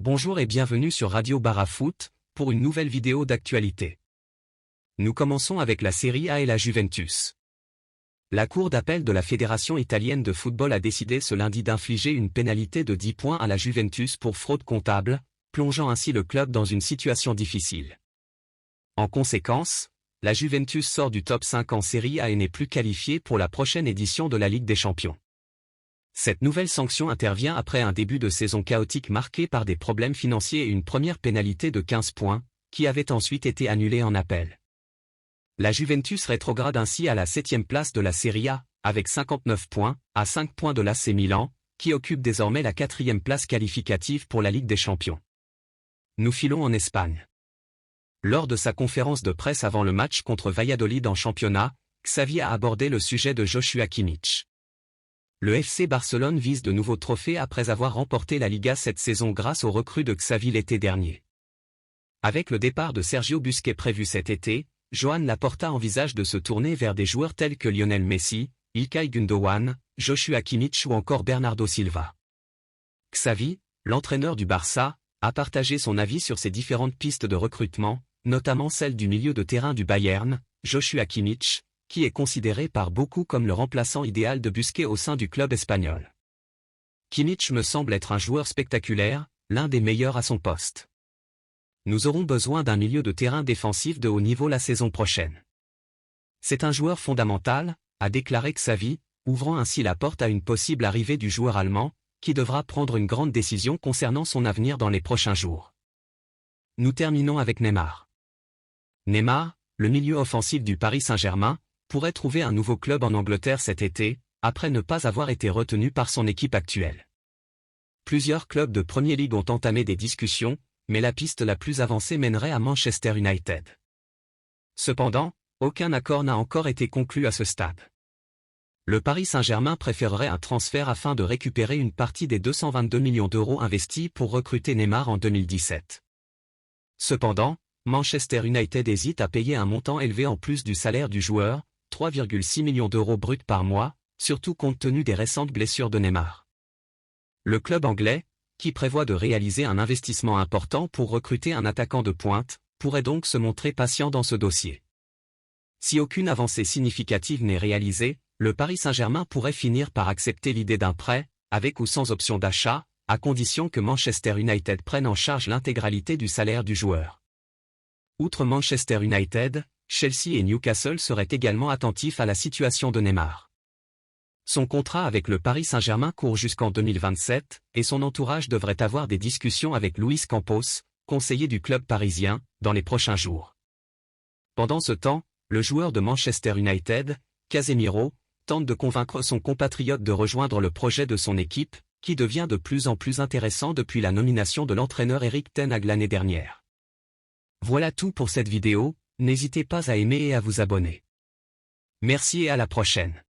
Bonjour et bienvenue sur Radio Barafoot, pour une nouvelle vidéo d'actualité. Nous commençons avec la Serie A et la Juventus. La Cour d'appel de la Fédération italienne de football a décidé ce lundi d'infliger une pénalité de 10 points à la Juventus pour fraude comptable, plongeant ainsi le club dans une situation difficile. En conséquence, la Juventus sort du top 5 en Serie A et n'est plus qualifiée pour la prochaine édition de la Ligue des Champions. Cette nouvelle sanction intervient après un début de saison chaotique marqué par des problèmes financiers et une première pénalité de 15 points, qui avait ensuite été annulée en appel. La Juventus rétrograde ainsi à la 7e place de la Serie A, avec 59 points, à 5 points de l'AC Milan, qui occupe désormais la 4e place qualificative pour la Ligue des Champions. Nous filons en Espagne. Lors de sa conférence de presse avant le match contre Valladolid en championnat, Xavi a abordé le sujet de Joshua Kimmich. Le FC Barcelone vise de nouveaux trophées après avoir remporté la Liga cette saison grâce aux recrues de Xavi l'été dernier. Avec le départ de Sergio Busquets prévu cet été, Joan Laporta envisage de se tourner vers des joueurs tels que Lionel Messi, Ilkay Gundogan, Joshua Kimmich ou encore Bernardo Silva. Xavi, l'entraîneur du Barça, a partagé son avis sur ces différentes pistes de recrutement, notamment celle du milieu de terrain du Bayern, Joshua Kimmich, qui est considéré par beaucoup comme le remplaçant idéal de Busquets au sein du club espagnol. Kimmich me semble être un joueur spectaculaire, l'un des meilleurs à son poste. Nous aurons besoin d'un milieu de terrain défensif de haut niveau la saison prochaine. C'est un joueur fondamental, a déclaré Xavi, ouvrant ainsi la porte à une possible arrivée du joueur allemand, qui devra prendre une grande décision concernant son avenir dans les prochains jours. Nous terminons avec Neymar. Neymar, le milieu offensif du Paris Saint-Germain, pourrait trouver un nouveau club en Angleterre cet été, après ne pas avoir été retenu par son équipe actuelle. Plusieurs clubs de Premier League ont entamé des discussions, mais la piste la plus avancée mènerait à Manchester United. Cependant, aucun accord n'a encore été conclu à ce stade. Le Paris Saint-Germain préférerait un transfert afin de récupérer une partie des 222 millions d'euros investis pour recruter Neymar en 2017. Cependant, Manchester United hésite à payer un montant élevé en plus du salaire du joueur, 3,6 millions d'euros bruts par mois, surtout compte tenu des récentes blessures de Neymar. Le club anglais, qui prévoit de réaliser un investissement important pour recruter un attaquant de pointe, pourrait donc se montrer patient dans ce dossier. Si aucune avancée significative n'est réalisée, le Paris Saint-Germain pourrait finir par accepter l'idée d'un prêt, avec ou sans option d'achat, à condition que Manchester United prenne en charge l'intégralité du salaire du joueur. Outre Manchester United, Chelsea et Newcastle seraient également attentifs à la situation de Neymar. Son contrat avec le Paris Saint-Germain court jusqu'en 2027, et son entourage devrait avoir des discussions avec Luis Campos, conseiller du club parisien, dans les prochains jours. Pendant ce temps, le joueur de Manchester United, Casemiro, tente de convaincre son compatriote de rejoindre le projet de son équipe, qui devient de plus en plus intéressant depuis la nomination de l'entraîneur Erik ten Hag l'année dernière. Voilà tout pour cette vidéo, n'hésitez pas à aimer et à vous abonner. Merci et à la prochaine.